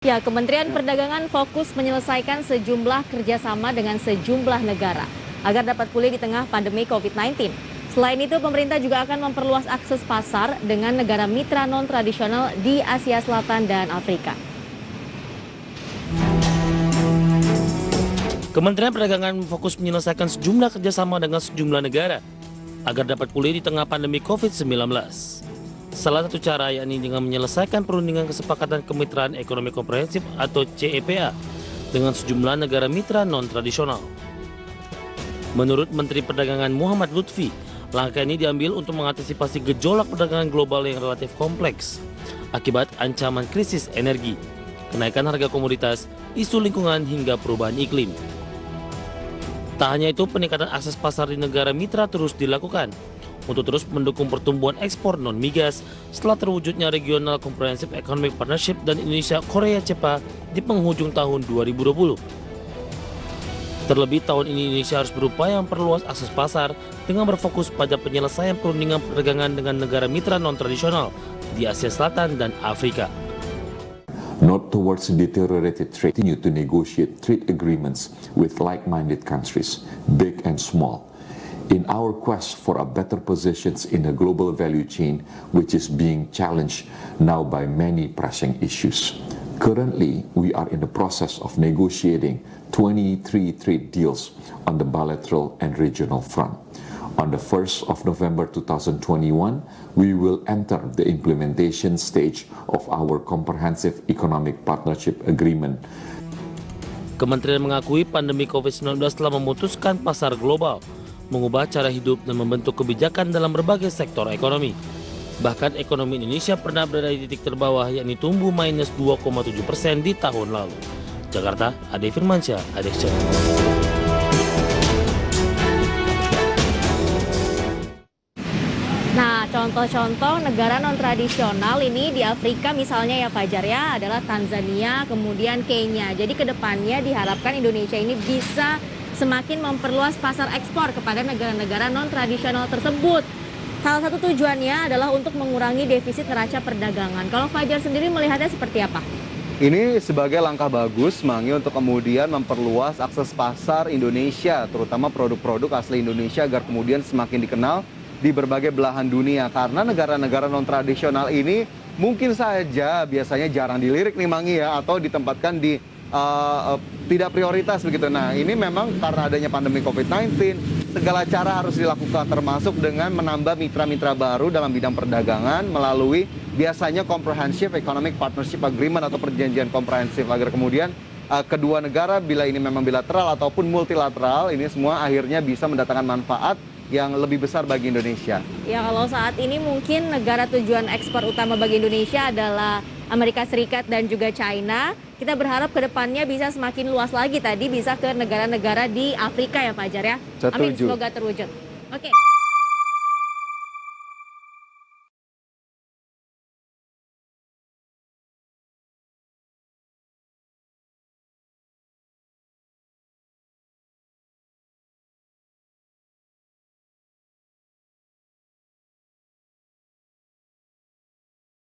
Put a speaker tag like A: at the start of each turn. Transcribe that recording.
A: Ya, Kementerian Perdagangan fokus menyelesaikan sejumlah kerjasama dengan sejumlah negara agar dapat pulih di tengah pandemi COVID-19. Selain itu, pemerintah juga akan memperluas akses pasar dengan negara mitra non-tradisional di Asia Selatan dan Afrika.
B: Kementerian Perdagangan fokus menyelesaikan sejumlah kerjasama dengan sejumlah negara agar dapat pulih di tengah pandemi COVID-19. Salah satu cara yakni dengan menyelesaikan perundingan kesepakatan kemitraan ekonomi komprehensif atau CEPA dengan sejumlah negara mitra non-tradisional. Menurut Menteri Perdagangan Muhammad Lutfi, langkah ini diambil untuk mengantisipasi gejolak perdagangan global yang relatif kompleks akibat ancaman krisis energi, kenaikan harga komoditas, isu lingkungan hingga perubahan iklim. Tak hanya itu, peningkatan akses pasar di negara mitra terus dilakukan untuk terus mendukung pertumbuhan ekspor non-migas setelah terwujudnya Regional Comprehensive Economic Partnership dan Indonesia-Korea CEPA di penghujung tahun 2020. Terlebih tahun ini Indonesia harus berupaya memperluas akses pasar dengan berfokus pada penyelesaian perundingan perdagangan dengan negara mitra non-tradisional di Asia Selatan dan Afrika.
C: Not towards deteriorated trade, continue to negotiate trade agreements with like-minded countries, big and small, in our quest for a better positions in a global value chain which is being challenged now by many pressing issues. Currently, we are in the process of negotiating 23 trade deals on the bilateral and regional front. On the 1st of November 2021, we will enter the implementation stage of our Comprehensive Economic Partnership Agreement.
B: Kementerian mengakui pandemi COVID-19 telah memutuskan pasar global, mengubah cara hidup dan membentuk kebijakan dalam berbagai sektor ekonomi. Bahkan ekonomi Indonesia pernah berada di titik terbawah, yakni tumbuh minus 2,7% di tahun lalu. Jakarta, Ade Firmansyah, Ade Channel.
A: Nah, contoh-contoh negara non-tradisional ini di Afrika misalnya ya Fajar ya, adalah Tanzania, kemudian Kenya. Jadi kedepannya diharapkan Indonesia ini bisa semakin memperluas pasar ekspor kepada negara-negara non-tradisional tersebut. Salah satu tujuannya adalah untuk mengurangi defisit neraca perdagangan. Kalau Fajar sendiri melihatnya seperti apa?
D: Ini sebagai langkah bagus, Mangi, untuk kemudian memperluas akses pasar Indonesia, terutama produk-produk asli Indonesia agar kemudian semakin dikenal di berbagai belahan dunia. Karena negara-negara non-tradisional ini mungkin saja biasanya jarang dilirik nih Mangi ya, atau ditempatkan di tidak prioritas begitu. Nah, ini memang karena adanya pandemi COVID-19, segala cara harus dilakukan termasuk dengan menambah mitra-mitra baru dalam bidang perdagangan melalui biasanya Comprehensive Economic Partnership Agreement atau perjanjian komprehensif agar kemudian kedua negara bila ini memang bilateral ataupun multilateral ini semua akhirnya bisa mendatangkan manfaat yang lebih besar bagi Indonesia.
A: Ya, kalau saat ini mungkin negara tujuan ekspor utama bagi Indonesia adalah Amerika Serikat dan juga China. Kita berharap ke depannya bisa semakin luas lagi tadi, bisa ke negara-negara di Afrika ya Fajar ya.
D: Setuju.
A: Amin, semoga terwujud. Oke.